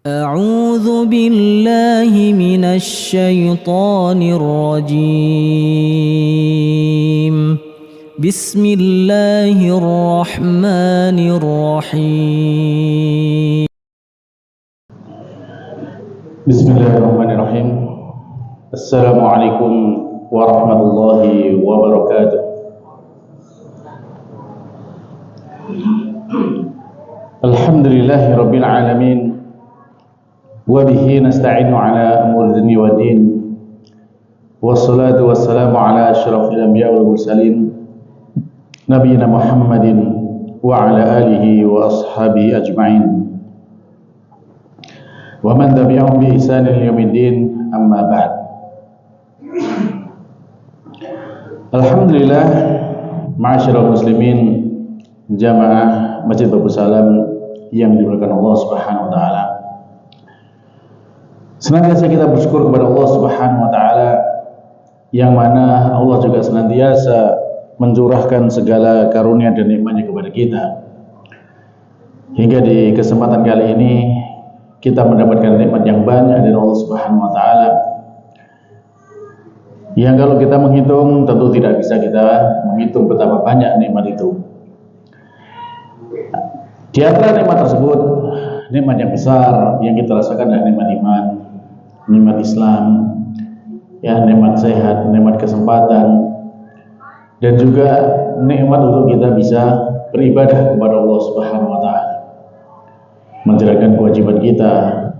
أعوذ بالله من الشيطان الرجيم بسم الله الرحمن الرحيم بسم الله الرحمن الرحيم السلام عليكم ورحمة الله وبركاته الحمد لله رب العالمين وبه نستعين على أمور الدنيا والدين والصلاة والسلام على أشرف الأنبياء والمرسلين نبينا محمد وعلى آله وأصحابه أجمعين ومن تبعهم بإحسان إلى يوم الدين أما بعد. Alhamdulillah, ma'asyiral muslimin, jamaah Masjid Babus Salam yang dimuliakan Allah Subhanahu wa taala. Senantiasa kita bersyukur kepada Allah Subhanahu wa taala yang mana Allah juga senantiasa mencurahkan segala karunia dan nikmat-Nya kepada kita. Hingga di kesempatan kali ini kita mendapatkan nikmat yang banyak dari Allah Subhanahu wa taala. Yang kalau kita menghitung tentu tidak bisa kita menghitung betapa banyak nikmat itu. Di antara nikmat tersebut, nikmat yang besar yang kita rasakan adalah nikmat iman, nikmat Islam, ya, nikmat sehat, nikmat kesempatan, dan juga nikmat untuk kita bisa beribadah kepada Allah Subhanahu wa taala. Menjalankan kewajiban kita,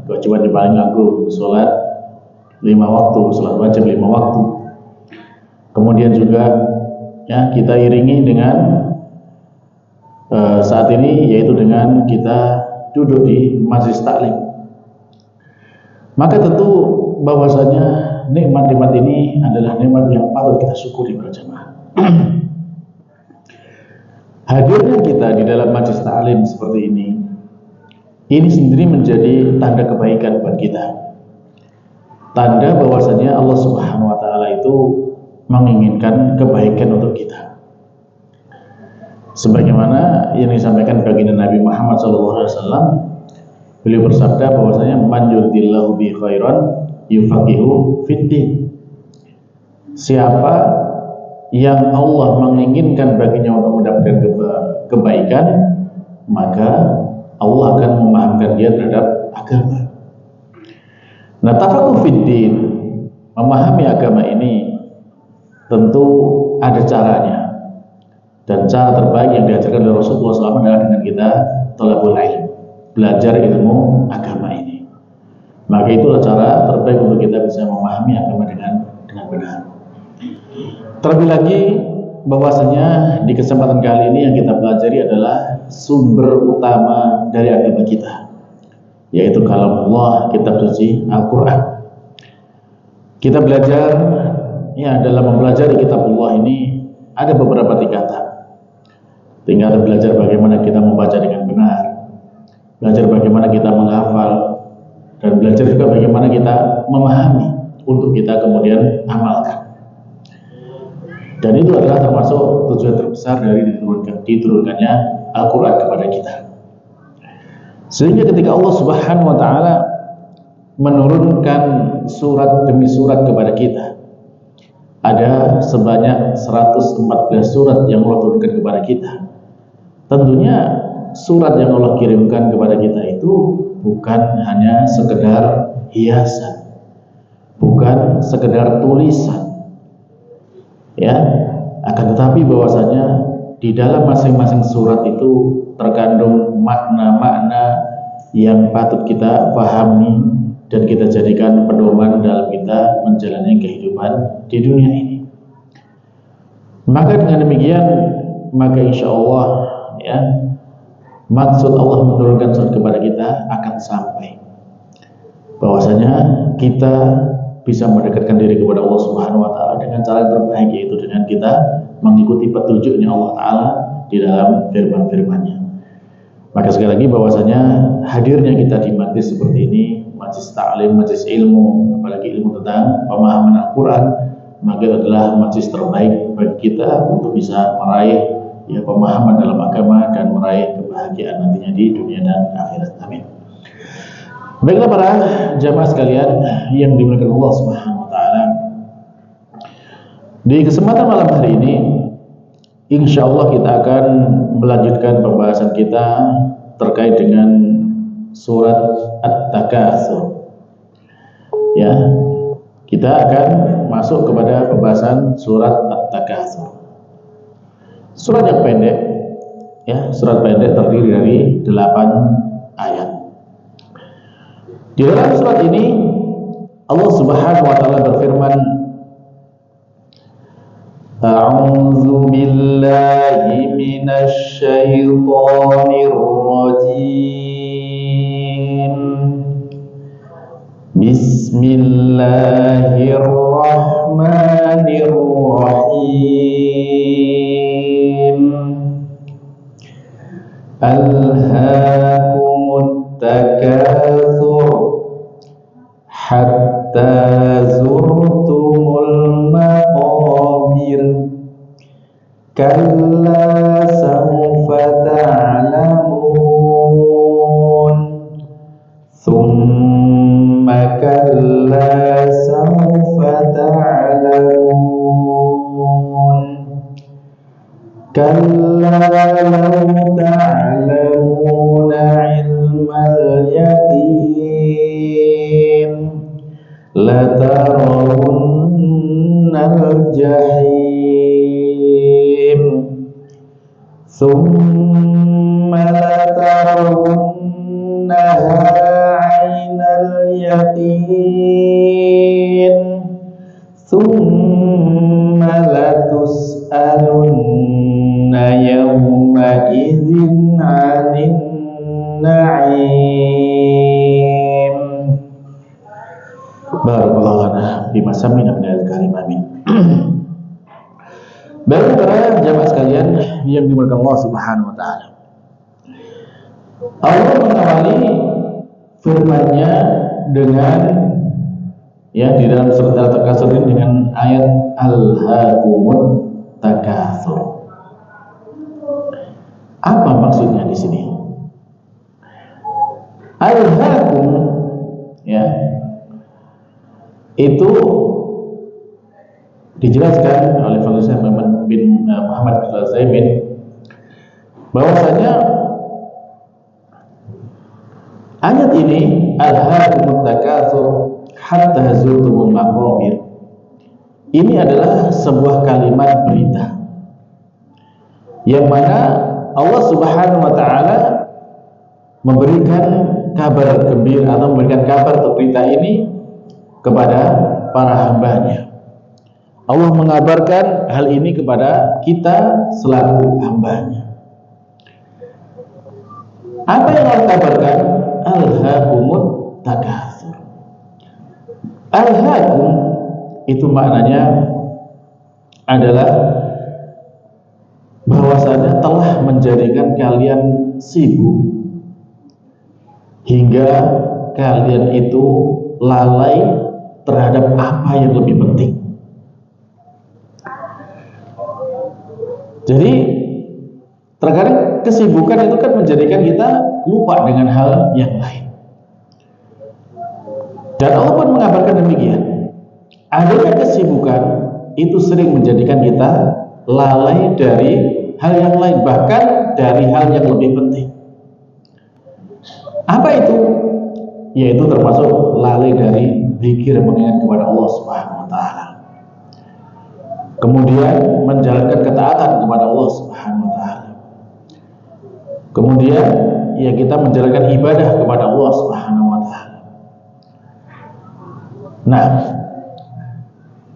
kewajiban yang paling agung, sholat 5 waktu, sholat wajib 5 waktu. Kemudian juga ya kita iringi dengan saat ini yaitu dengan kita duduk di majelis taklim. Maka tentu bahwasanya nikmat-nikmat ini adalah nikmat yang patut kita syukuri berjamaah. Hadirnya kita di dalam majelis taklim seperti ini sendiri menjadi tanda kebaikan buat kita. Tanda bahwasanya Allah Subhanahu wa taala itu menginginkan kebaikan untuk kita. Sebagaimana yang disampaikan baginda Nabi Muhammad SAW, beliau bersabda bahwasanya man yuridillahu bi khairan yufaqihu fiddin. Siapa yang Allah menginginkan baginya untuk mendapatkan kebaikan, maka Allah akan memahamkan dia terhadap agama. Nah, tafaqquh fiddin, memahami agama ini tentu ada caranya. Dan cara terbaik yang diajarkan oleh Rasulullah SAW adalah dengan kita thalabul ilm, belajar ilmu agama ini. Maka itulah cara terbaik untuk kita bisa memahami agama dengan benar. Terlebih lagi bahwasanya di kesempatan kali ini yang kita pelajari adalah sumber utama dari agama kita, yaitu kalamullah, kitab suci Al-Quran. Kita belajar ya, dalam mempelajari kitabullah ini ada beberapa tingkatan. Tinggal belajar bagaimana kita membaca dengan benar, belajar bagaimana kita menghafal, dan belajar juga bagaimana kita memahami untuk kita kemudian amalkan. Dan itu adalah termasuk tujuan terbesar dari diturunkannya Al-Quran kepada kita. Sehingga ketika Allah Subhanahu wa taala menurunkan surat demi surat kepada kita, ada sebanyak 114 surat yang Allah turunkan kepada kita. Tentunya surat yang Allah kirimkan kepada kita itu bukan hanya sekedar hiasan, bukan sekedar tulisan, ya, akan tetapi bahwasanya di dalam masing-masing surat itu terkandung makna-makna yang patut kita pahami dan kita jadikan pedoman dalam kita menjalani kehidupan di dunia ini. Maka dengan demikian, maka insya Allah ya, maksud Allah menurunkan surat kepada kita akan sampai. Bahwasanya kita bisa mendekatkan diri kepada Allah Subhanahu wa taala dengan cara yang terbaik, yaitu dengan kita mengikuti petunjuknya Allah taala di dalam firman-firman-Nya. Maka sekali lagi bahwasanya hadirnya kita di majlis seperti ini, majlis ta'lim, majlis ilmu, apalagi ilmu tentang pemahaman Al-Quran, maka adalah majlis terbaik bagi kita untuk bisa meraih ya pemahaman dalam agama dan meraih kebahagiaan nantinya di dunia dan akhirat. Amin. Baiklah para jamaah sekalian yang dimuliakan Allah Subhanahu wa taala. Di kesempatan malam hari ini insyaallah kita akan melanjutkan pembahasan kita terkait dengan surat At-Takatsur. Ya, kita akan masuk kepada pembahasan surat At-Takatsur. Surat yang pendek, ya, surat pendek terdiri dari 8 ayat. Di dalam surat ini Allah Subhanahu wa taala berfirman, A'udzu billahi minasy syaithanir rajim. Bismillahirrahmanirrahim. Alhaakumut takatsur hatta zurtumul maqabir kalla sawfa ta'lamun thumma kalla sawfa ta'lamun kalla law ta'lamuna ilmal yaqin latarawunnal jahim thumma latarawunnaha 'ainal yaqin thumma latus'alunna yawma idzin 'anin na'im. Barakallahu lana bima sami'na minal karim, amin. Baik para jamaah sekalian yang dimuliakan Allah Subhanahu wa taala. Allah mengawali firman-Nya dengan, ya, di dalam surat Al-Takatsur ini dengan ayat Alhaakumut takatsur. Apa maksudnya di sini? Alhaakum, ya, itu dijelaskan oleh Fadil Muhammad bin Al-Utsaimin bahwasanya ayat ini alhaakumut takatsur hatta zurtumul maqabir ini adalah sebuah kalimat berita yang mana Allah Subhanahu wa taala memberikan kabar gembira atau memberikan kabar atau berita ini kepada para hambanya. Allah mengabarkan hal ini kepada kita selaku hambanya. Apa yang Allah kabarkan? Alhaakumut takatsur. Alhaakum itu maknanya adalah bahwasanya telah menjadikan kalian sibuk hingga kalian itu lalai terhadap apa yang lebih penting. Jadi terkadang kesibukan itu kan menjadikan kita lupa dengan hal yang lain. Dan Allah pun mengabarkan demikian. Adanya kesibukan itu sering menjadikan kita lalai dari hal yang lain, bahkan dari hal yang lebih penting. Apa itu? Yaitu termasuk lalai dari zikir mengingat kepada Allah Subhanahu wa taala. Kemudian menjalankan ketaatan kepada Allah Subhanahu wa taala. Kemudian ya kita menjalankan ibadah kepada Allah Subhanahu wa taala.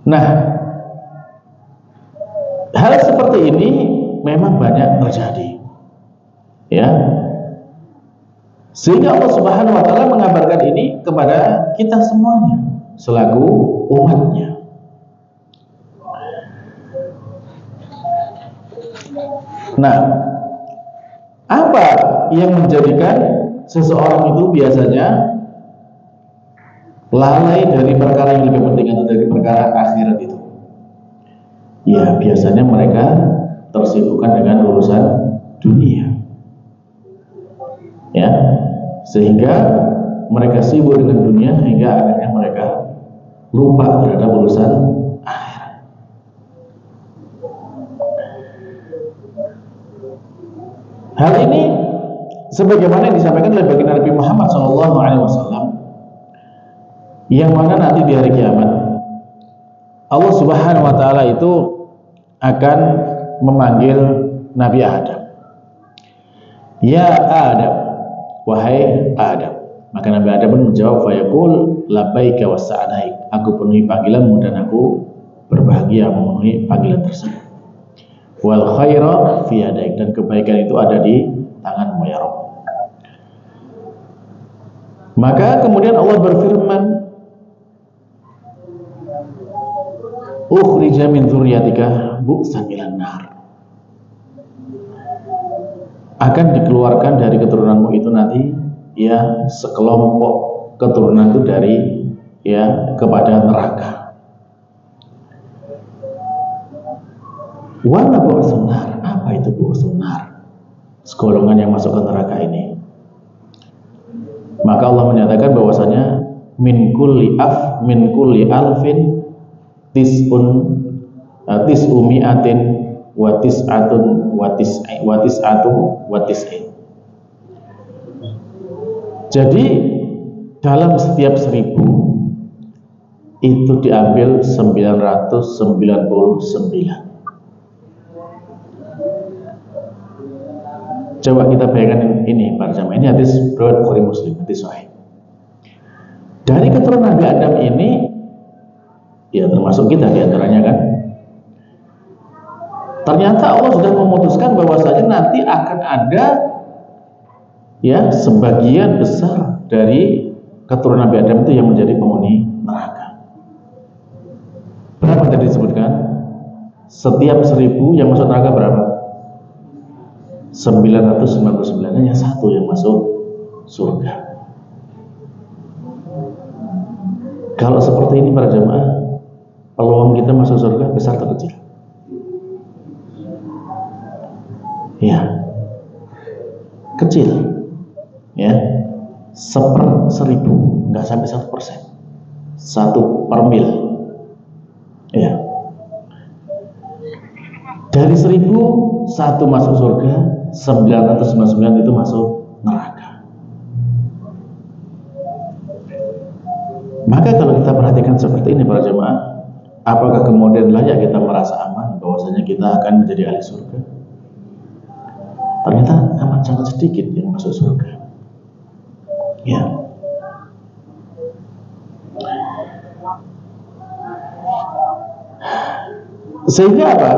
Nah, hal seperti ini memang banyak terjadi. Ya. Sehingga Allah Subhanahu wa taala mengabarkan ini kepada kita semuanya selaku umatnya. Nah, apa yang menjadikan seseorang itu biasanya lalai dari perkara yang lebih penting atau dari perkara akhirat itu? Ya, biasanya mereka tersibukkan dengan urusan dunia. Ya, sehingga mereka sibuk dengan dunia hingga akhirnya mereka lupa terhadap urusan akhirat. Hal ini sebagaimana yang disampaikan oleh baginda Nabi Muhammad SAW, yang mana nanti di hari kiamat Allah Subhanahu wa taala itu akan memanggil Nabi Adam. Ya Adam, wahai Adam. Maka Nabi Adam pun menjawab, fayaqul labbaika wa sa'daik. Aku penuhi panggilanmu dan aku berbahagia memenuhi panggilan tersebut. Wal khaira fi yadaik, dan kebaikan itu ada di tanganmu ya Rabb. Maka kemudian Allah berfirman, ukhrija min dzurriyyatika bu'san ilan nar. Akan dikeluarkan dari keturunanmu itu nanti ya sekelompok keturunan itu dari ya kepada neraka. Wala bu'sun nar. Apa itu bu'sun nar? Segolongan yang masuk ke neraka ini. Maka Allah menyatakan bahwasanya min kulli alfin tis'umi'atin wa tis'atun wa tis'in. Jadi dalam setiap 1000 itu diambil 999. Coba kita bayangkan ini para jamaah, ini hadis riwayat Bukhari Muslim, hadis sahih. Dari keturunan Nabi Adam ini ya termasuk kita diantaranya kan. Ternyata Allah sudah memutuskan bahwasanya nanti akan ada ya sebagian besar dari keturunan Nabi Adam itu yang menjadi penghuni neraka. Berapa tadi disebutkan? Setiap 1000 yang masuk neraka berapa? 999, hanya satu yang masuk surga. Kalau seperti ini para jamaah, peluang kita masuk surga besar atau kecil? Ya, kecil. Ya, 1/1000, nggak sampai 1%, 1/mil. Ya, dari 1000 satu masuk surga, 999 itu masuk neraka. Maka kalau kita perhatikan seperti ini para jemaah, apakah kemudian layak kita merasa aman bahwasanya kita akan menjadi ahli surga? Ternyata amat sangat sedikit yang masuk surga. Ya. Sehingga apa?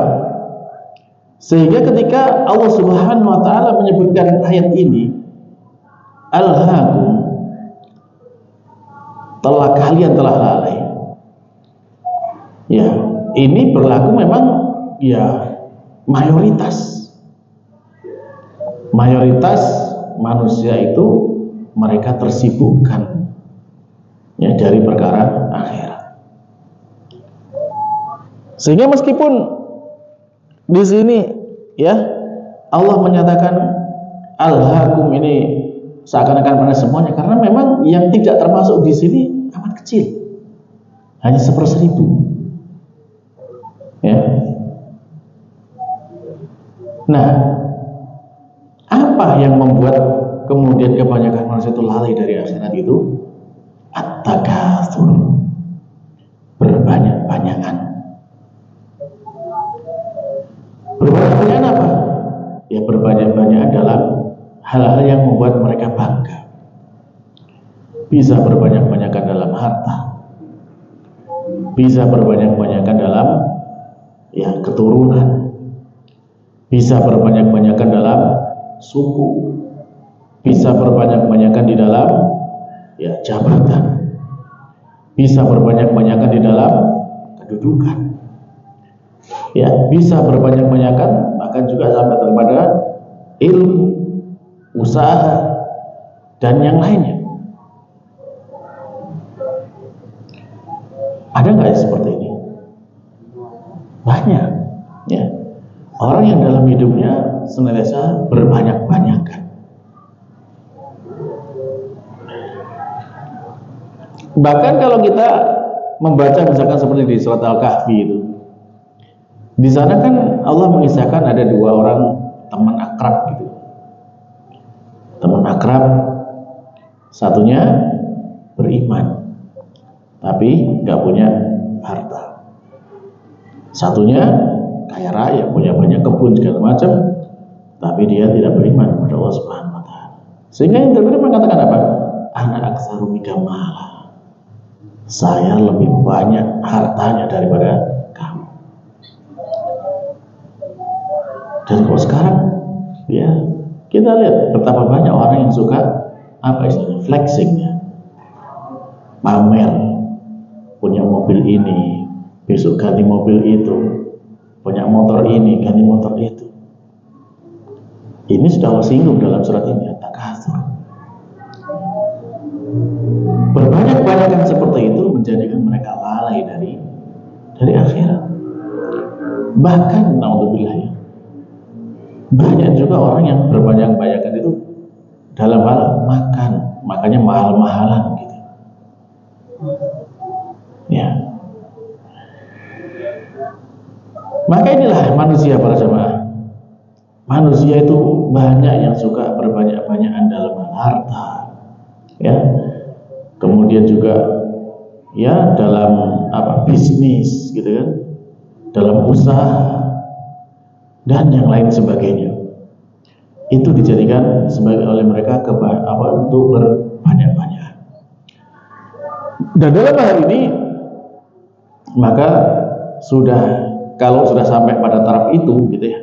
Sehingga ketika Allah Subhanahu wa taala menyebutkan ayat ini, alhaakum, kalian telah lalai. Ya, ini berlaku memang ya mayoritas manusia itu mereka tersibukkan ya dari perkara akhirat. Sehingga meskipun di sini ya Allah menyatakan alhaakum ini seakan-akan pada semuanya, karena memang yang tidak termasuk di sini amat kecil, hanya 1/1000. Ya. Nah, apa yang membuat kemudian kebanyakan manusia itu lalai dari akhirat itu? At-takatsur, berbanyak-banyakan. Berbanyak-banyakan apa? Ya berbanyak-banyakan dalam hal-hal yang membuat mereka bangga. Bisa berbanyak-banyakan dalam harta, bisa berbanyak-banyakan dalam ya keturunan, bisa berbanyak-banyakan dalam suku, bisa berbanyak-banyakan di dalam ya jabatan, bisa berbanyak-banyakan di dalam kedudukan, ya bisa berbanyak-banyakan bahkan juga sampai kepada ilmu, usaha dan yang lainnya. Ada nggak seperti ini? Banyak. Ya, orang yang dalam hidupnya senantiasa berbanyak-banyakan. Bahkan kalau kita membaca misalkan seperti di surat Al-Kahfi itu, di sana kan Allah mengisahkan ada dua orang teman akrab gitu. Teman akrab, satunya beriman tapi nggak punya harta, satunya kaya raya, punya banyak kebun segala macam, tapi dia tidak beriman kepada Allah Subhanahu wa taala. Sehingga yang terkadang mengatakan apa? Ana aktsaru mika mala. Saya lebih banyak hartanya daripada kamu. Dan kalau sekarang ya kita lihat betapa banyak orang yang suka apa istilahnya flexing ya. Pamer, punya mobil ini, besok ganti mobil itu, punya motor ini, ganti motor itu. Ini sudah Allah singgung dalam surat ini, At-Takatsur. Berbanyak-banyakan seperti itu menjadikan mereka lalai dari akhirat. Bahkan naudzubillah ya, banyak juga orang yang berbanyak-banyakan itu dalam hal makan, makanya mahal-mahalan gitu. Ya. Maka inilah manusia para jemaah. Manusia itu banyak yang suka berbanyak-banyakan dalam hal harta, ya. Kemudian juga ya dalam apa bisnis gitu kan, dalam usaha dan yang lain sebagainya. Itu dijadikan sebagai oleh mereka untuk berbanyak-banyak. Dan dalam hal ini maka kalau sudah sampai pada taraf itu gitu ya,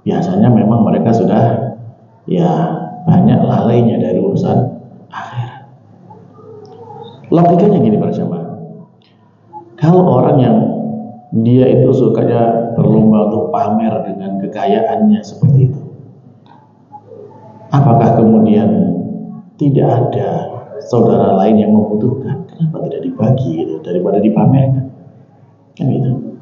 biasanya memang mereka sudah ya banyak lalainya dari urusan akhirat. Logikanya gini para jemaah, kalau orang yang dia itu sukanya berlomba untuk pamer dengan kekayaannya seperti itu, apakah kemudian tidak ada saudara lain yang membutuhkan? Kenapa tidak dibagi gitu daripada dipamerkan? Kan gitu.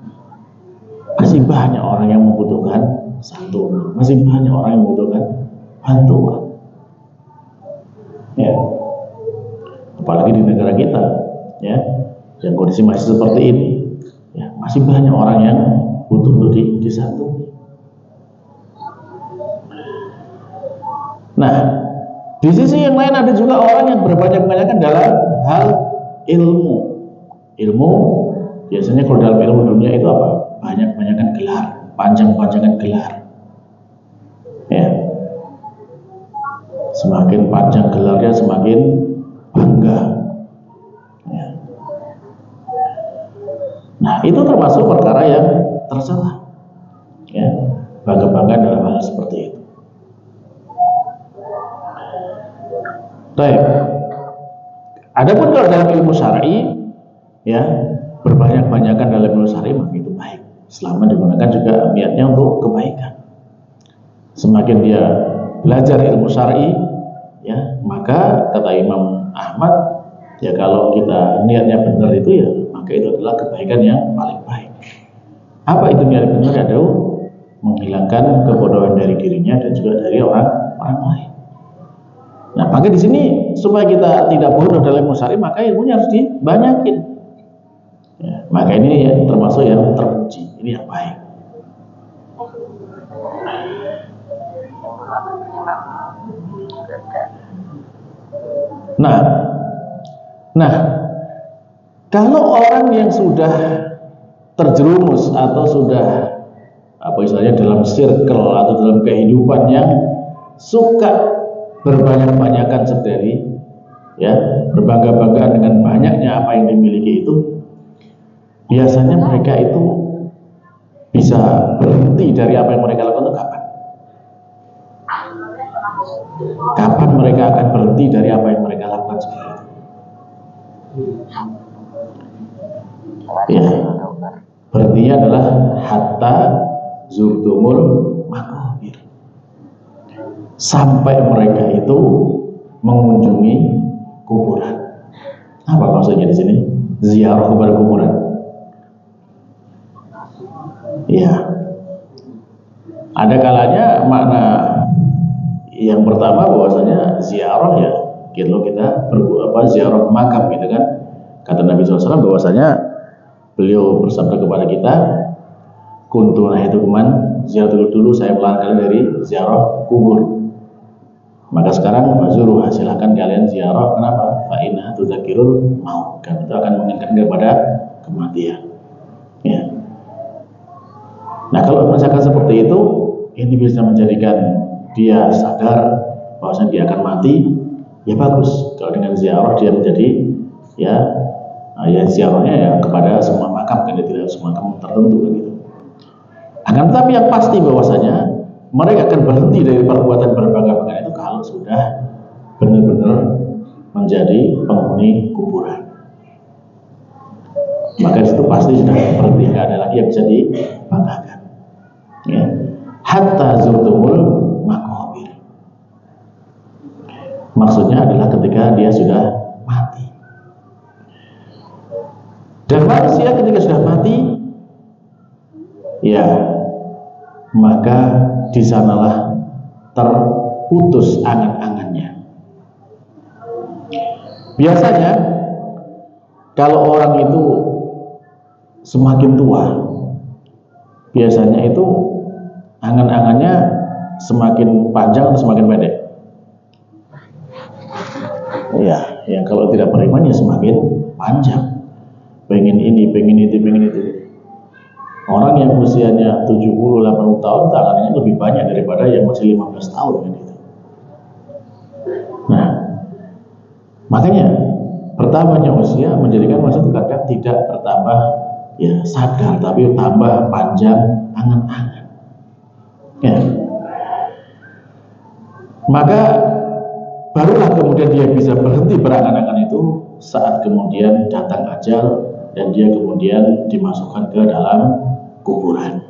Masih banyak orang yang membutuhkan santunan, masih banyak orang yang membutuhkan bantuan. Ya. Apalagi di negara kita, ya, yang kondisi masih seperti ini, ya, masih banyak orang yang butuh untuk disantuni. Nah, di sisi yang lain ada juga orang yang berbanyak-banyakan dalam hal ilmu. Ilmu biasanya kalau dalam ilmu dunia itu apa? Banyak-banyakan gelar, panjang-panjangan gelar. Ya. Semakin panjang gelarnya semakin bangga. Ya. Nah, itu termasuk perkara yang tercela. Ya, bangga-bangga dalam hal seperti itu. Baik. Adapun kalau dalam ilmu syar'i, ya, berbanyak-banyakan dalam ilmu syar'i maka itu baik, selama digunakan juga niatnya untuk kebaikan. Semakin dia belajar ilmu syar'i, ya, maka kata Imam Ahmad, ya kalau kita niatnya benar itu ya, maka itu adalah kebaikan yang paling baik. Apa itu niat benar? Yaitu menghilangkan kebodohan dari dirinya dan juga dari orang lain. Nah, maka di sini supaya kita tidak bodoh dalam ilmu syar'i, maka ilmunya harus dibanyakin. Ya, maka ini ya, termasuk yang terpuji, ini yang baik. Nah, kalau orang yang sudah terjerumus atau sudah apa istilahnya dalam circle atau dalam kehidupan yang suka berbanyak-banyakan sendiri, ya, berbangga-banggaan dengan banyaknya apa yang dimiliki itu, biasanya mereka itu bisa berhenti dari apa yang mereka lakukan itu kapan? Kapan mereka akan berhenti dari apa yang mereka lakukan sekarang? Ya, berhentinya adalah hatta zurtumul maqabir, sampai mereka itu mengunjungi kuburan. Apa maksudnya di sini? Ziarah kepada kuburan. Ya, ada kalanya makna yang pertama bahwasanya ziarah ya gitu loh, kita ziarah ke makam gitu kan. Kata Nabi SAW bahwasanya beliau bersabda kepada kita, kuntu nahitukuman ziarah dulu, saya melarang kalian dari ziarah kubur. Maka sekarang fazuru, silahkan kalian ziarah. Kenapa? Fa inna tudzakirul maut, kan itu akan mengingatkan kepada kematian. Ya. Nah, kalau misalkan seperti itu, ini bisa menjadikan dia sadar bahwasanya dia akan mati, ya bagus. Kalau dengan ziarah dia menjadi ya ziarahnya ya kepada semua makam, kan tidak semua makam tertentu kan gitu. Akan tetapi yang pasti bahwasanya mereka akan berhenti dari perbuatan berbangga-bangga itu kalau sudah benar-benar menjadi penghuni kuburan. Maka itu pasti sudah berhenti, tidak ada lagi yang bisa dibanggakan. Ya. Hatta zurtumul maqabir. Maksudnya adalah ketika dia sudah mati. Dan manusia ketika sudah mati, ya maka di sanalah terputus angan-angannya. Biasanya kalau orang itu semakin tua, biasanya itu angan-angannya semakin panjang atau semakin pendek? Ya, yang kalau tidak beriman ya semakin panjang. Pengen ini, pengen itu, pengen itu. Orang yang usianya 70-80 tahun tangannya lebih banyak daripada yang masih 15 tahun kan itu. Nah, makanya bertambahnya usia menjadikan manusia kadang tidak bertambah ya sadar, tapi tambah panjang angan-angan. Ya. Maka barulah kemudian dia bisa berhenti berangan-angan itu saat kemudian datang ajal dan dia kemudian dimasukkan ke dalam kuburan.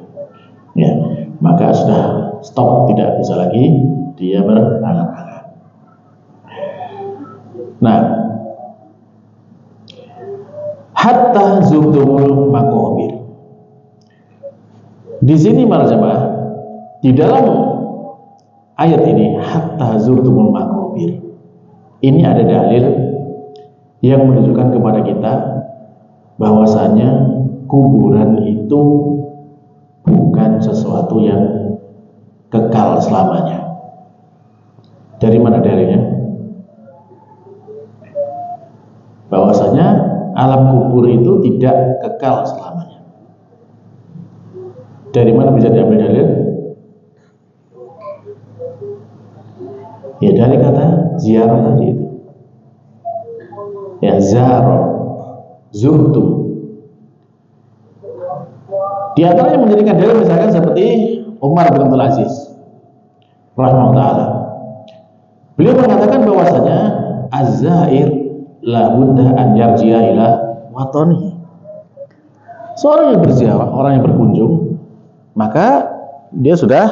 Ya, maka sudah stop, tidak bisa lagi dia berangan-angan. Nah, hatta zurtumul maqabir. Di sini para jemaah, di dalam ayat ini hatta zurtumul maqabir, ini ada dalil yang menunjukkan kepada kita bahwasanya kuburan itu bukan sesuatu yang kekal selamanya. Dari mana dalilnya? Bahwasanya alam kubur itu tidak kekal selamanya. Dari mana bisa diambil dalil? Ya dari kata ziarah tadi itu. Ya zaro, zurtum. Di antara yang menjadikan dalil misalkan seperti Umar bin Abdul Aziz rahimahullah. Beliau mengatakan bahwasanya az-zair la budda an yarji'a ila watanihi. Seorang yang berziarah, orang yang berkunjung, maka dia sudah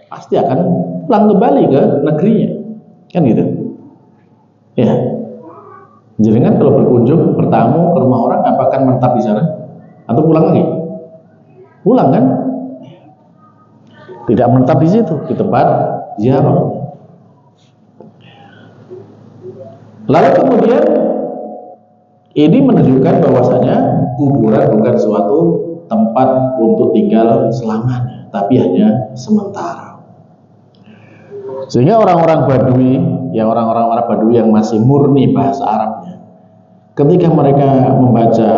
pasti akan pulang kembali ke negerinya. Kan gitu. Ya. Jadi kan kalau berkunjung, bertamu ke rumah orang, apakah menetap di sana atau pulang lagi? Pulang kan? Tidak menetap di situ, di tempat ziarah. Lalu kemudian ini menunjukkan bahwasanya kuburan bukan suatu tempat untuk tinggal selamanya, tapi hanya sementara. Sehingga orang-orang Badui, ya orang-orang Arab Badui yang masih murni bahasa Arabnya, ketika mereka membaca,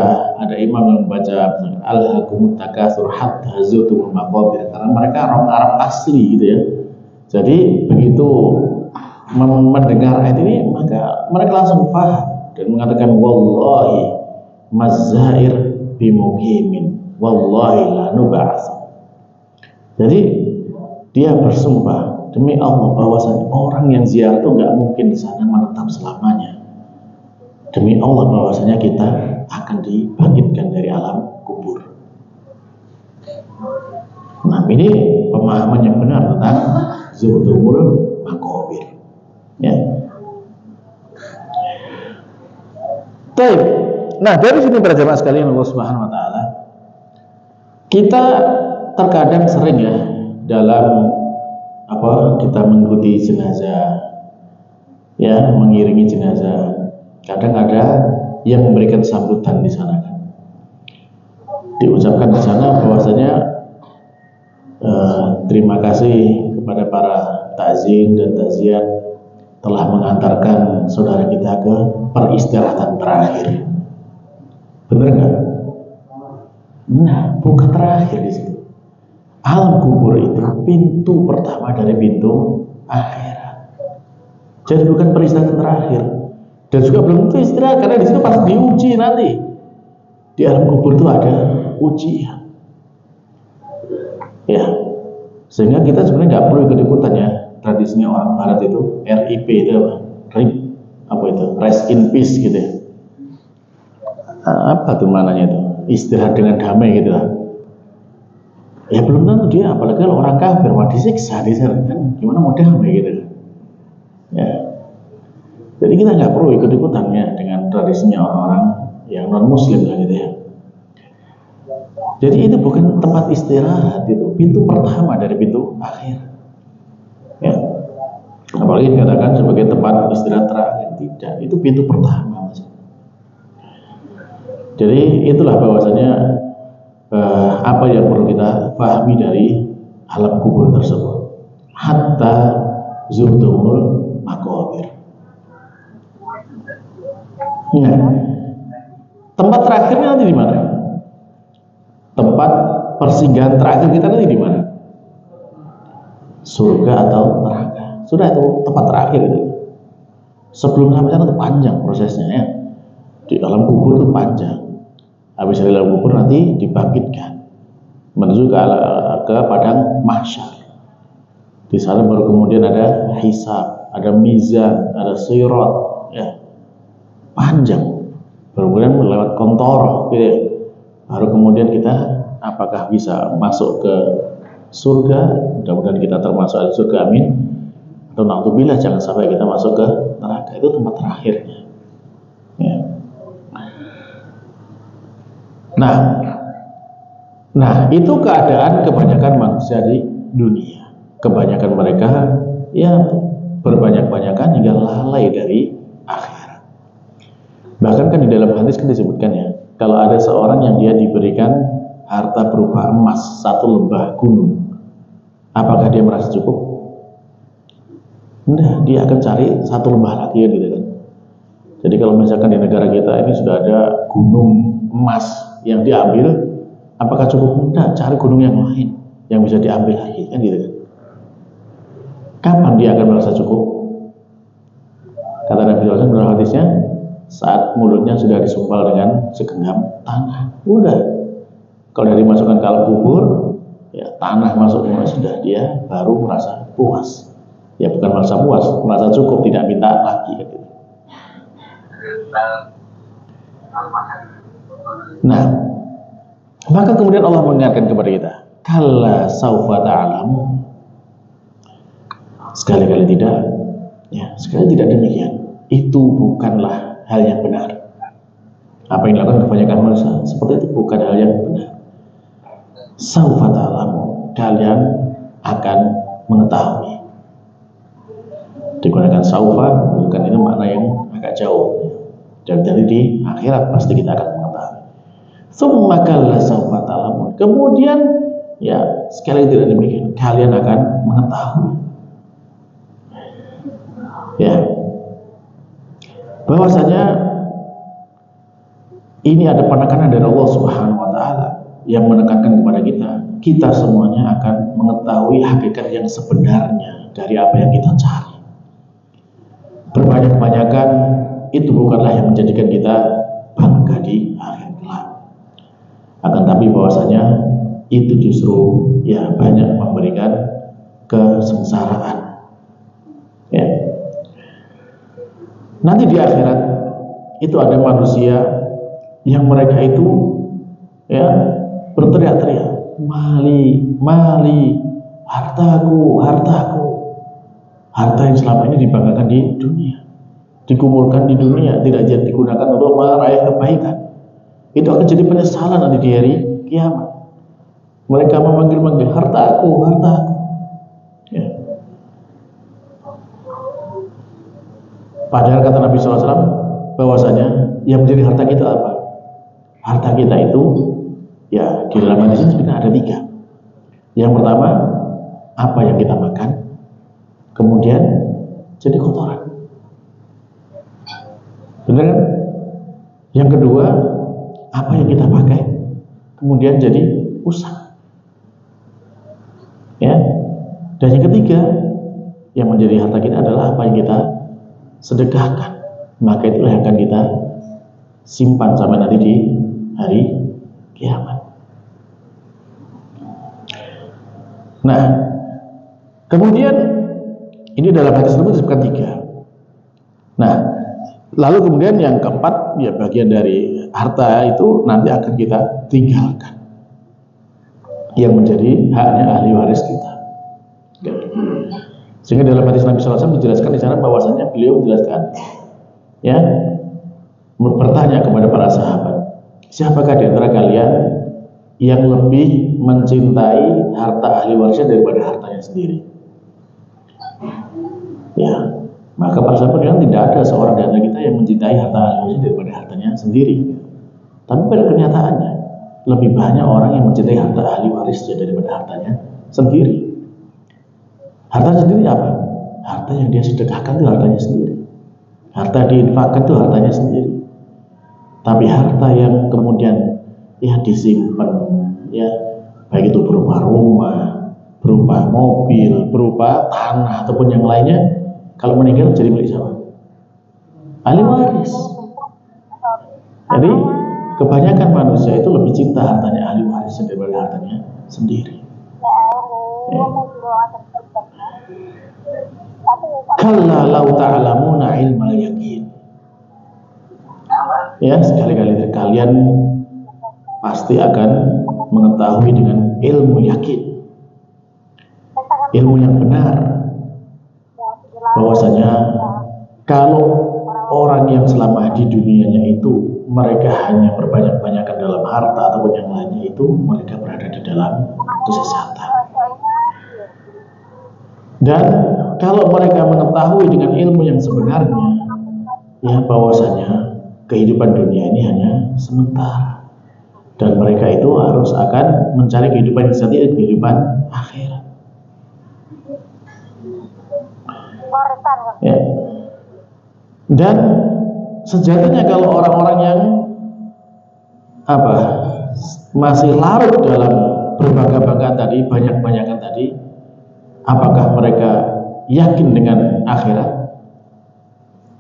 ada imam yang membaca al-hakumut takatsur hatta zurtumul maqabir, karena mereka orang Arab asli gitu ya. Jadi begitu mendengar ayat ini, maka mereka langsung paham dan mengatakan wallahi mazzair bimuqimin wallahi la nub'ats. Jadi dia bersumpah demi Allah bahwasanya orang yang ziarah itu nggak mungkin di sana menetap selamanya. Demi Allah bahwasanya kita akan dibangkitkan dari alam kubur. Nah, ini pemahaman yang benar tentang zurtumul maqabir. Ya. Baik. Nah, dari sini para jemaah sekalian Allah Subhanahu wa taala, kita terkadang sering ya dalam kita mengikuti jenazah ya mengiringi jenazah. Kadang ada yang memberikan sambutan di sana kan. Diucapkan di sana bahwasanya terima kasih kepada para takzin dan takziat telah mengantarkan saudara kita ke peristirahatan terakhir. Benar nggak? Nah, bukan terakhir di situ. Alam kubur itu pintu pertama dari pintu akhirat. Jadi bukan peristirahatan terakhir. Dan juga belum tentu istirahat, karena di situ pasti diuji nanti. Di alam kubur itu ada ujian. Ya, sehingga kita sebenarnya nggak perlu ikut-ikutan ya. Tradisinya orang Barat itu RIP itu apa itu? Rest in peace gitu ya. Apa tuh mananya itu? Istirahat dengan damai gitu lah. Ya belum tentu dia, apalagi kalau orang kafir mau disiksa di sana kan, gimana mau damai gitu. Ya. Jadi kita nggak perlu ikut-ikutannya dengan tradisinya orang-orang yang non muslim lah gitu ya. Jadi itu bukan tempat istirahat, itu pintu pertama dari pintu akhir. Ya. Apalagi dikatakan sebagai tempat istirahat terakhir, tidak, itu pintu pertama. Jadi itulah bahwasanya apa yang perlu kita pahami dari alam kubur tersebut. Hatta zurtumul maqabir. Nah, tempat terakhirnya nanti di mana? Tempat persinggahan terakhir kita nanti di mana? Surga atau neraka? Sudah, itu tempat terakhir itu. Sebelum sampai sana itu panjang prosesnya ya. Di alam kubur itu panjang. Habis dari alam kubur nanti dibangkitkan menuju ke padang mahsyar. Di sana baru kemudian ada hisab, ada mizan, ada sirat, ya. Panjang. Baru kemudian melewat kontoroh gitu ya. Baru kemudian kita apakah bisa masuk ke surga, mudah-mudahan kita termasuk ahli surga, amin. Atau na'udzubillah, jangan sampai kita masuk ke neraka. Itu tempat terakhirnya ya. Nah itu keadaan kebanyakan manusia di dunia. Kebanyakan mereka ya berbanyak-banyakan hingga lalai dari akhirat. Bahkan kan di dalam hadis kan disebutkan ya, kalau ada seorang yang dia diberikan harta berupa emas satu lembah gunung, apakah dia merasa cukup? Nah, dia akan cari satu lembah lagi gitu kan. Jadi kalau misalkan di negara kita ini sudah ada gunung emas yang diambil, apakah cukup? Enggak, cari gunung yang lain yang bisa diambil lagi kan gitu kan. Kapan dia akan merasa cukup? Kata Nabi SAW dalam hadisnya, saat mulutnya sudah disumpal dengan segenggam tanah. Udah, kalau dari masukkan ke alam kubur, ya tanah masuk mulai sudah, dia baru merasa puas. Ya bukan merasa puas, merasa cukup, tidak minta lagi gitu. Nah, maka kemudian Allah mengingatkan kepada kita, kalla saufa ta'lamu. Sekali-kali tidak, ya sekali tidak demikian. Itu bukanlah hal yang benar. Apa yang dilakukan kebanyakan manusia seperti itu bukan hal yang benar. Saufa ta'lamu, kalian akan mengetahui. Digunakan saufa, bukan itu makna yang agak jauh. Dan dari di akhirat pasti kita akan mengetahui. Tsumma kalla saufa ta'lamun. Kemudian ya sekali tidak demikian, kalian akan mengetahui. Ya. Bahwasanya ini ada penekanan dari Allah Subhanahu wa taala yang menekankan kepada kita semuanya akan mengetahui hakikat yang sebenarnya dari apa yang kita cari. Berbanyak-banyakan itu bukanlah yang menjadikan kita bangga di akhirat kelak. Akan tapi bahwasanya itu justru ya banyak memberikan kesengsaraan. Ya. Nanti di akhirat itu ada manusia yang mereka itu ya berteriak-teriak, mali, mali, hartaku, hartaku. Harta yang selama ini dibanggakan di dunia, dikumpulkan di dunia, tidak jadi digunakan untuk meraih kebaikan. Itu akan jadi penyesalan nanti di hari kiamat. Mereka memanggil-manggil, hartaku, hartaku. Ya. Padahal kata Nabi SAW bahwasanya yang menjadi harta kita apa? Harta kita itu ya di dalam hadis ini sebenarnya ada 3. Yang pertama, apa yang kita makan, kemudian jadi kotoran. Benar kan? Yang kedua, apa yang kita pakai, kemudian jadi usang. Ya. Dan yang ketiga, yang menjadi harta kita adalah apa yang kita sedekahkan. Maka itulah yang akan kita simpan sampai nanti di hari kiamat. Nah, kemudian ini dalam hadis tersebut disebutkan 3. Nah, lalu kemudian yang keempat, ya bagian dari harta itu nanti akan kita tinggalkan, yang menjadi haknya ahli waris kita. Sehingga dalam hadis Nabi SAW dijelaskan di sana bahwasanya beliau menjelaskan, ya, bertanya kepada para sahabat, siapakah di antara kalian yang lebih mencintai harta ahli warisnya daripada hartanya sendiri? Ya, maka para sahabat bilang tidak ada seorang di antara kita yang mencintai harta ahli warisnya daripada hartanya sendiri. Tapi pada kenyataannya lebih banyak orang yang mencintai harta ahli warisnya daripada hartanya sendiri. Harta sendiri apa? Harta yang dia sedekahkan itu hartanya sendiri. Harta diinfakkan itu hartanya sendiri. Tapi harta yang kemudian ya disimpan, ya baik itu berupa rumah, berupa mobil, berupa tanah ataupun yang lainnya, kalau meninggal jadi milik siapa? Ahli waris. Jadi kebanyakan manusia itu lebih cinta hartanya ahli waris daripada hartanya sendiri. Ya. Kalla lau ta'lamuna ilmal yaqin. Ya, sekali-kali kalian pasti akan mengetahui dengan ilmu yakin, ilmu yang benar, bahwasanya kalau orang yang selama di dunianya itu mereka hanya berbanyak-banyakan dalam harta ataupun yang lainnya, itu mereka berada di dalam kesesatan. Dan kalau mereka mengetahui dengan ilmu yang sebenarnya, ya bahwasanya kehidupan dunia ini hanya sementara, dan mereka itu harus akan mencari kehidupan yang sejati, kehidupan akhirat. Ya. Dan sejatinya kalau orang-orang yang masih larut dalam berbangga-banggaan tadi, banyak-banyakan tadi, apakah mereka yakin dengan akhirat?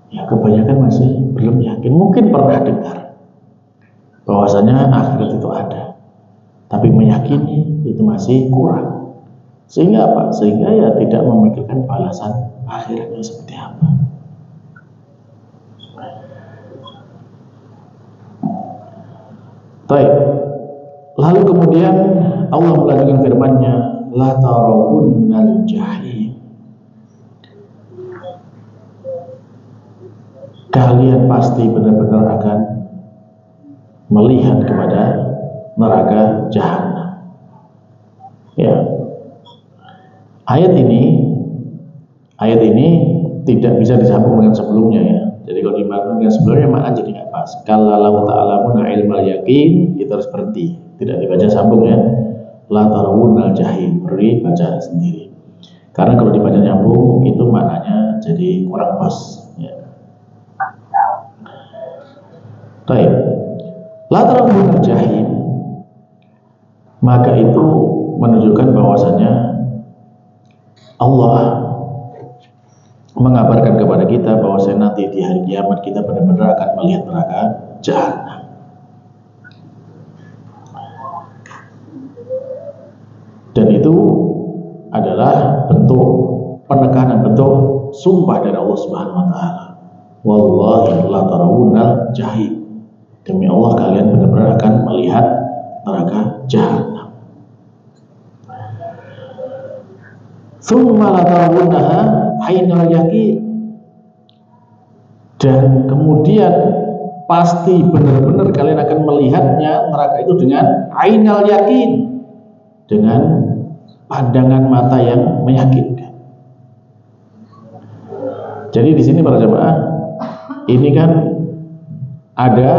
Ya kebanyakan masih belum yakin. Mungkin pernah dengar bahwasanya akhirat itu ada, tapi meyakini itu masih kurang. Sehingga apa? Sehingga ya tidak memikirkan balasan akhiratnya seperti apa. Baik. Lalu kemudian Allah melanjutkan firman-Nya, la tarawunnal jahim. Kalian pasti benar-benar akan melihat kepada neraka jahanam. Ya. Ayat ini tidak bisa disambung dengan sebelumnya, ya. Jadi kalau dimaknai dengan sebelumnya makna jadi nggak pas. Kalau ta'lamuna ilmal yaqin, itu harus berhenti, tidak dibaca sambung, ya. La tarawunnal jahim, perlu baca sendiri. Karena kalau dibaca nyambung itu maknanya jadi kurang pas, ya. Baik. La tarawunnal jahim, maka itu menunjukkan bahwasanya Allah mengabarkan kepada kita bahwasanya nanti di hari kiamat kita benar-benar akan melihat neraka jahanam. Dan itu adalah bentuk penekanan, bentuk sumpah dari Allah Subhanahu wa taala. Wallahi la tarawunnal jahim. Demi Allah kalian benar-benar akan melihat neraka jahanam. Tsumma la tarawunnaha ainal yaqin. Dan kemudian pasti benar-benar kalian akan melihatnya neraka itu dengan ainal yaqin, dengan pandangan mata yang meyakinkan. Jadi di sini para jemaah, ini kan ada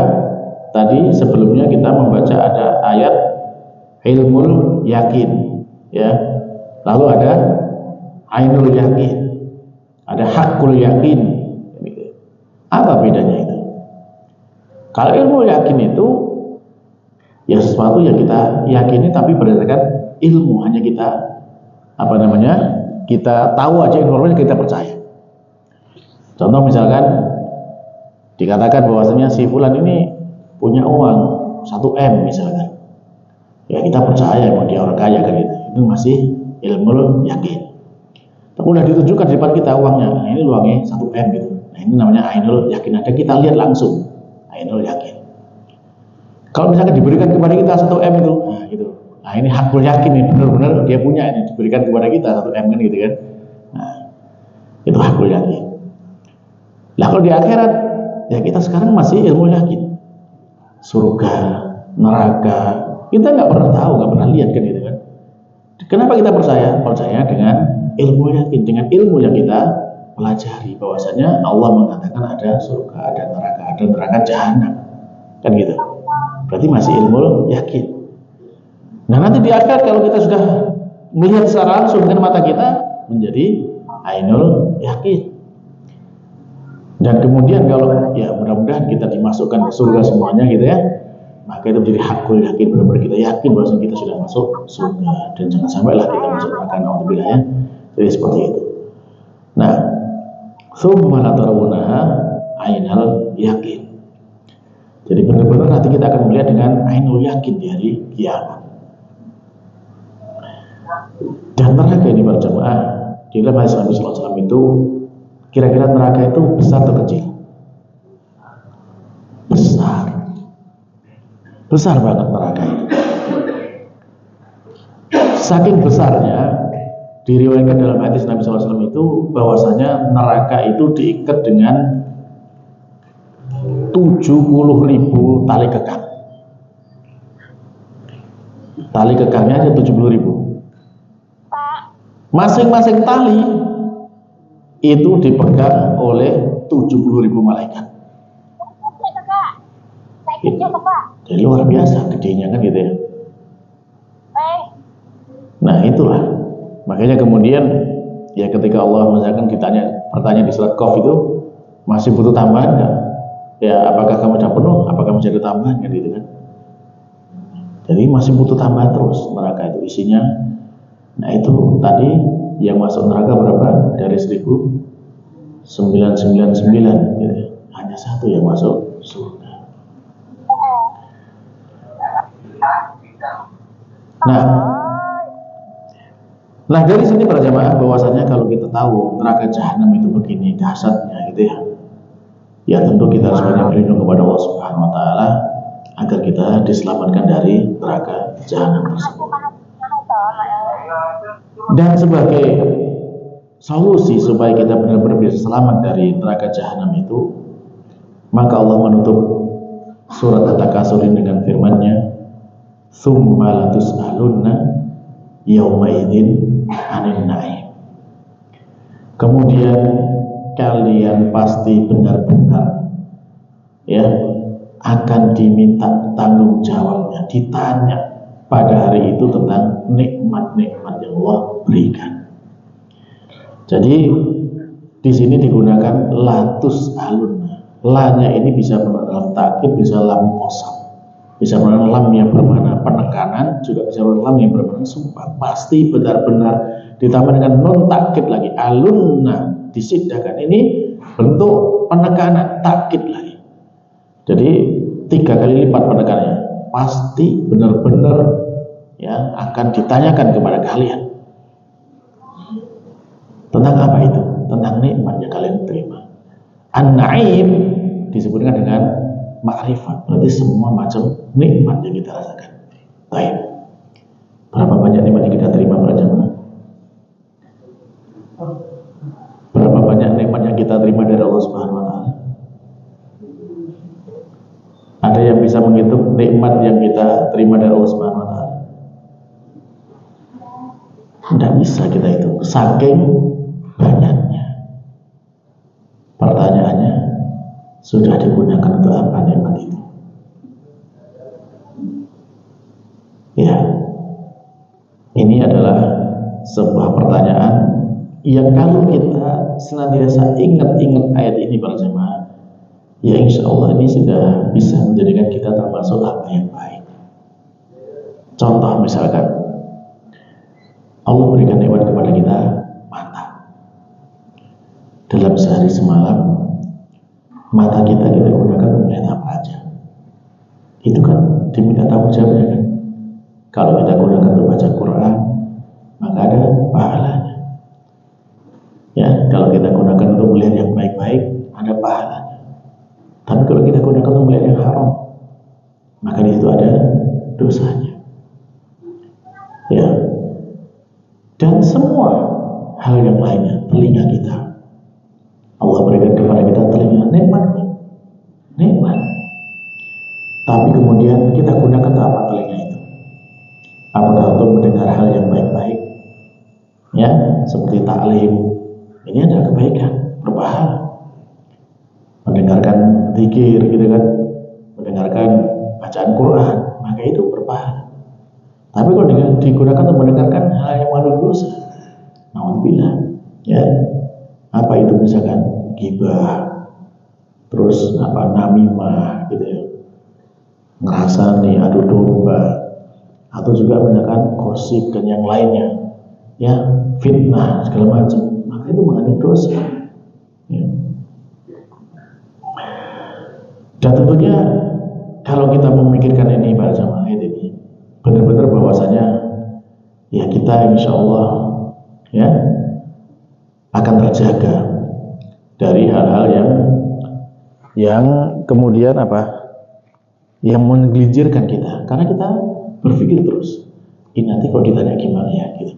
tadi sebelumnya kita membaca ada ayat ilmul yakin, ya. Lalu ada ainul yakin, ada hakul yakin. Apa bedanya itu? Kalau ilmu yakin itu ya sesuatu yang kita yakini tapi berdasarkan ilmu, hanya kita kita tahu aja informasi, kita percaya. Contoh misalkan dikatakan bahwasanya si fulan ini punya uang 1 M misalkan, ya kita percaya emang dia orang kaya kan, itu masih ilmu yakin. Tapi udah ditunjukkan di depan kita uangnya, nah ini uangnya 1 M gitu, nah ini namanya ainul yakin, ada kita lihat langsung, ainul yakin. Kalau misalkan diberikan kepada kita 1 M itu, nah gitu, nah ini hakul yakin nih, benar-benar dia punya ini, diberikan kepada kita 1 M kan gitu kan, nah itu hakul yakin. Lah kalau di akhirat, ya kita sekarang masih ilmu yakin, surga, neraka, kita nggak pernah tahu, nggak pernah lihat kan gitu kan. Kenapa kita percaya? Percaya dengan ilmu yakin, dengan ilmu yang kita pelajari bahwasanya Allah mengatakan ada surga, ada neraka jahanam, kan gitu. Berarti masih ilmu yakin. Nah nanti di akhirat kalau kita sudah melihat secara langsung dengan mata kita, menjadi ainul yakin. Dan kemudian kalau ya mudah-mudahan kita dimasukkan ke surga semuanya gitu ya, maka itu menjadi hakul yakin, benar-benar kita yakin bahwa kita sudah masuk surga, dan jangan sampailah kita masuk neraka, naudzubillah ya. Jadi seperti itu. Nah, tsumma la tarawunaha ainal yakin. Jadi benar-benar nanti kita akan melihat dengan ainul yakin di hari kiamat. Dan neraka ini para jemaah, di dalam hadis Nabi sallallahu alaihi wasallam itu, kira-kira neraka itu besar atau kecil? Besar banget neraka itu. Saking besarnya, diriwayatkan dalam hadis Nabi SAW itu bahwasanya neraka itu diikat dengan 70.000 tali kekang. Tali kekangnya aja 70.000. Masing-masing tali itu dipegang oleh 70.000 malaikat. Jadi luar biasa gedenya kan gitu ya. Nah itulah, makanya kemudian ya ketika Allah misalkan bertanya di surat Qaf itu, masih butuh tambahan nggak? Ya apakah kamu sudah penuh? Apakah masih ada tambahan kan gitu kan? Jadi masih butuh tambahan terus neraka itu isinya. Nah itu tadi yang masuk neraka berapa? Dari 1999 gitu. Hanya satu yang masuk surga. Nah dari sini para jamaah bahwasanya kalau kita tahu neraka jahanam itu begini dahsyatnya gitu ya, ya tentu kita harus banyak berlindung kepada Allah Subhanahu Wa Taala agar kita diselamatkan dari neraka jahanam tersebut. Dan sebagai solusi supaya kita benar-benar bisa selamat dari neraka jahanam itu, maka Allah menutup surat At-Takasur dengan firman-Nya, "Tsumma latus'alunna yauma idzin 'anil na'im." Kemudian kalian pasti benar-benar ya akan diminta tanggung jawabnya, ditanya pada hari itu tentang nikmat-nikmat yang Allah berikan. Jadi di sini digunakan latus alunna. La-nya ini bisa bermakna lam ta'kid, bisa lam qasam, bisa bermakna lam yang bermakna penekanan, juga bisa bermakna lam yang bermakna sumpah. Pasti benar-benar, ditambah dengan non ta'kid lagi, alunna disidahkan. Ini bentuk penekanan, ta'kid lagi. Jadi 3 kali lipat penekanannya. Pasti benar-benar ya akan ditanyakan kepada kalian tentang apa itu, tentang nikmat yang kalian terima. An-na'im disebutkan dengan ma'rifat, berarti semua macam nikmat yang kita rasakan. Baik, berapa banyak nikmat yang kita terima para jemaah? Berapa banyak nikmat yang kita terima dari Allah Subhanahu Wa Taala? Ada yang bisa menghitung nikmat yang kita terima dari Allah Subhanahu Wa Taala? Tidak bisa kita hitung, saking banyaknya. Pertanyaannya, Sudah digunakan untuk apa nikmat itu? Ya, ini adalah sebuah pertanyaan yang kalau kita senantiasa ingat-ingat ayat ini para jemaah, ya insya Allah ini sudah bisa menjadikan kita termasuk apa yang baik. Contoh misalkan, Allah berikan nikmat kepada kita mata. Dalam sehari semalam, mata kita gunakan untuk melihat apa aja. Itu kan diminta tanggung jawabnya kan. Kalau kita gunakan untuk baca Quran, maka ada pahalanya. Ya, kalau kita gunakan untuk melihat yang baik-baik, ada pahalanya. Tapi kalau kita gunakan untuk melihat yang haram, maka di situ ada dosanya. Ya, dan semua hal yang lainnya, telinga kita, Allah berikan kepada kita telinga, nikmat. Tapi kemudian kita gunakan untuk apa telinga itu? Apakah untuk mendengar hal yang baik-baik? Ya, seperti taklim, ini adalah kebaikan, berpahala. Mendengarkan zikir, gitu kan, mendengarkan bacaan Quran, maka itu berpahala. Tapi kalau digunakan untuk mendengarkan hal yang mengandung dosa, naudzubillah, ya, apa itu misalkan ghibah, terus apa namimah, gitu ya, ngerasani, adu domba, atau juga misalkan gosip dan yang lainnya, ya, fitnah segala macam, maka itu mengandung dosa. Ya. Dan tentunya kalau kita memikirkan ini pada jamaah ini, benar-benar bahwasanya ya kita insya Allah ya akan terjaga dari hal-hal yang kemudian apa, yang menggelincirkan kita, karena kita berpikir terus, ini nanti kalau ditanya gimana ya gitu.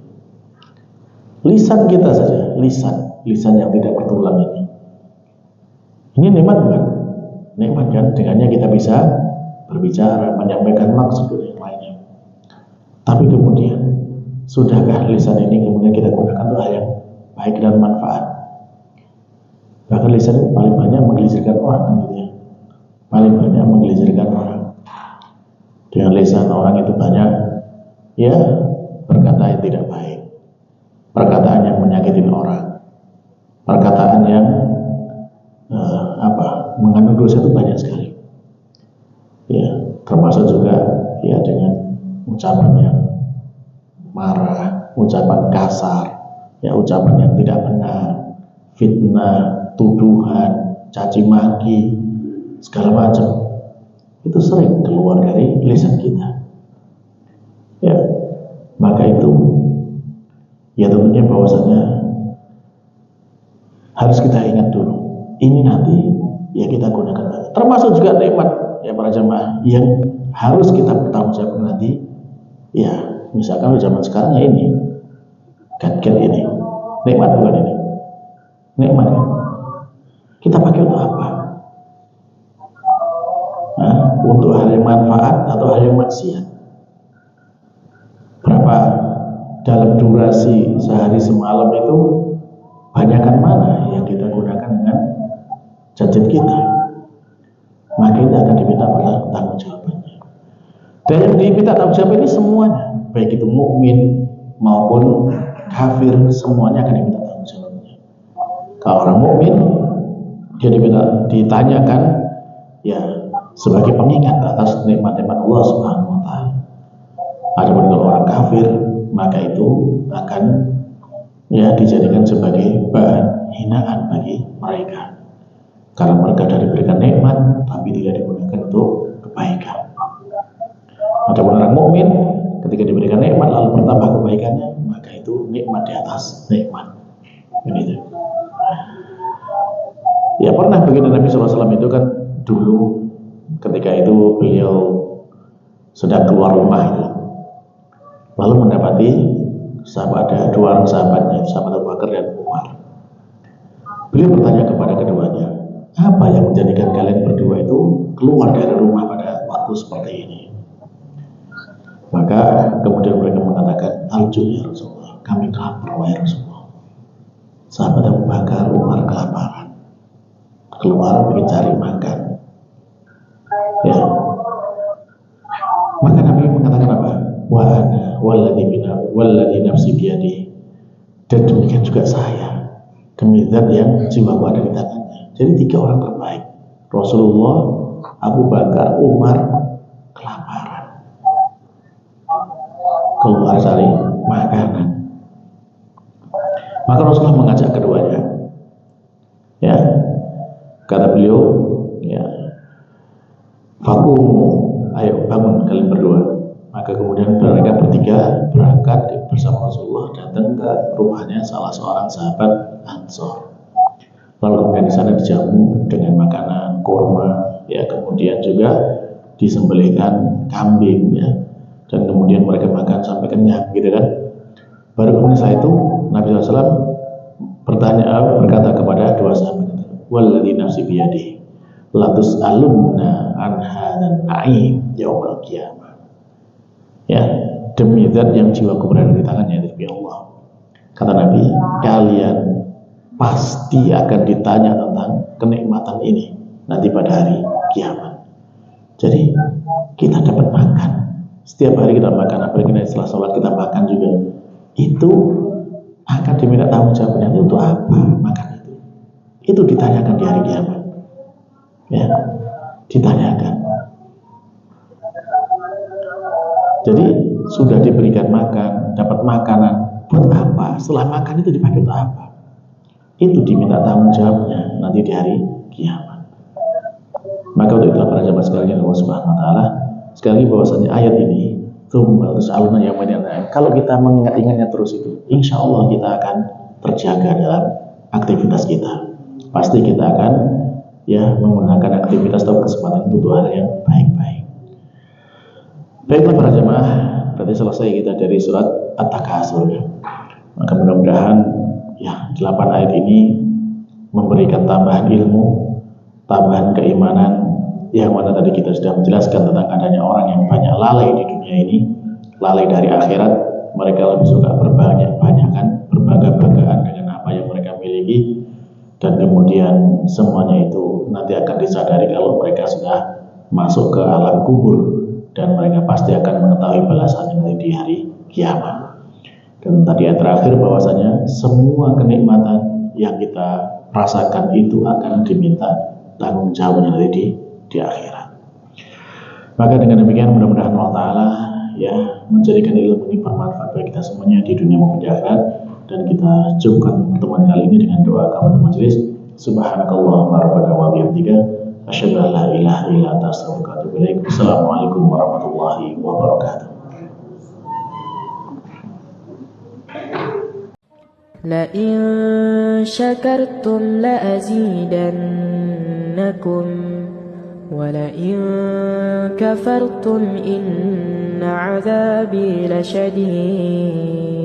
Lisan kita saja, lisan yang tidak bertulang ini nikmat bukan? Nikmat kan, dengannya kita bisa berbicara, menyampaikan maksud dan yang lainnya. Tapi kemudian, sudahkah lisan ini kemudian kita gunakan untuk hal yang baik dan manfaat? Bahkan lisan ini paling banyak menggelincirkan orang kan gitu ya. Paling banyak menggelincirkan orang. Dengan lisan orang itu banyak ya berkata yang tidak baik, perkataan yang menyakitin orang, perkataan yang mengandung dosa itu banyak sekali. Ya, termasuk juga ya dengan ucapan yang marah, ucapan kasar, ya ucapan yang tidak benar, fitnah, tuduhan, caci maki, segala macam. Itu sering keluar dari lisan kita. Ya, maka itu ya tentunya bahwasanya harus kita ingat dulu. Ini nanti ya kita gunakan. Termasuk juga nikmat ya para jamaah yang harus kita bertanggung jawab nanti. Ya, misalkan zaman sekarang ya ini gadget ini nikmat bukan ini? Nikmat ya. Kita pakai untuk apa? Untuk hal yang manfaat atau hal yang maksiat? Berapa dalam durasi sehari semalam itu banyakkan mana yang kita gunakan dengan gadget kita? Maka itu akan diminta tanggung jawabannya. Dan yang diminta tanggung jawab ini semuanya, baik itu mukmin maupun kafir, semuanya akan diminta tanggung jawabnya. Kalau orang mukmin dia ditanyakan ya sebagai pengingat atas nikmat-nikmat Allah Subhanahu wa taala. Adapun kalau orang kafir, maka itu akan ya dijadikan sebagai bahan hinaan bagi mereka. Karena mereka sudah diberikan nikmat tapi tidak digunakan untuk kebaikan. Adapun orang mukmin ketika diberikan nikmat lalu bertambah kebaikannya, maka itu nikmat di atas nikmat. Begitu. Ya pernah begini Nabi SAW itu kan dulu ketika itu beliau sedang keluar rumah itu, lalu mendapati ada dua orang sahabatnya, sahabat Abu Bakar dan Umar. Beliau bertanya kepada keduanya, apa yang menjadikan kalian berdua itu keluar dari rumah pada waktu seperti ini? Maka kemudian mereka mengatakan, al-ju ya Rasulullah, kami lapar ya Rasulullah. Sahabat Abu Bakar, Umar kelaparan. keluar ingin cari makan. Ya. Maka Nabi mengatakan apa? Wa ana walladzi nafsi biyadihi. Dan demikian juga saya, demi zat yang jiwaku ada di tangannya. Jadi 3 orang terbaik, Rasulullah, Abu Bakar, Umar, kelaparan, keluar cari makanan. Maka Rasulullah mengajak keduanya. Ya, kata beliau, ya, fakumu, ayo bangun kalian berdua. Maka kemudian mereka bertiga berangkat bersama Rasulullah datang ke rumahnya salah seorang sahabat Ansor. Lalu kemudian di sana dijamu dengan makanan kurma, ya, kemudian juga disembelihkan kambing, ya, dan kemudian mereka makan sampai kenyang, gitu kan. Baru kemudian setelah itu Nabi SAW berkata kepada 2 sahabat, walladzi nafsi biyadihi la tus'alunna an hadzal na'im yaumil qiyamah. Ya, demi zat yang jiwaku berada di tangannya, demi Allah. Kata Nabi, kalian pasti akan ditanya tentang kenikmatan ini nanti pada hari kiamat. Jadi kita dapat makan, setiap hari kita makan, apalagi setelah sholat kita makan juga, itu akan diminta tanggung jawabnya. Itu untuk apa makan itu? Itu ditanyakan di hari kiamat. Ya, ditanyakan. Jadi sudah diberikan makan, dapat makanan, buat apa? Setelah makan itu dipakai untuk apa? Itu diminta tanggung jawabnya nanti di hari kiamat. Maka untuk itulah para jamaah sekalian Allah Subhanahu wa taala, sekali lagi bahwasanya ayat ini kalau kita mengingat-ingatnya terus itu, insya Allah kita akan terjaga dalam aktivitas kita. Pasti kita akan, ya, menggunakan aktivitas atau kesempatan itu untuk hal yang baik-baik. Baiklah para jemaah, berarti selesai kita dari surat At-Takasur. Maka mudah-mudahan, ya, 8 ayat ini memberikan tambahan ilmu, tambahan keimanan, yang mana tadi kita sudah menjelaskan tentang adanya orang yang banyak lalai di dunia ini, lalai dari akhirat. Mereka lebih suka berbanyak-banyakan, berbangga-banggaan dengan apa yang mereka miliki, dan kemudian semuanya itu nanti akan disadari kalau mereka sudah masuk ke alam kubur, dan mereka pasti akan mengetahui balasannya nanti di hari kiamat. Dan tadi yang terakhir bahwasanya semua kenikmatan yang kita rasakan itu akan diminta tanggung jawabnya nanti di akhirat. Maka dengan demikian mudah-mudahan Allah Ta'ala, ya, menjadikan ilmu ini bermanfaat bagi kita semuanya di dunia maupun di akhirat. Dan kita cukupkan pertemuan kali ini dengan doa kafaratul majelis. Subhanakallahumma rabbana wa bihamdika asyhadu an la ilaha illa anta astaghfiruka wa atubu ilaik. Assalamualaikum warahmatullahi wabarakatuh. لئن شكرتم لأزيدنكم ولئن كفرتم إن عذابي لشديد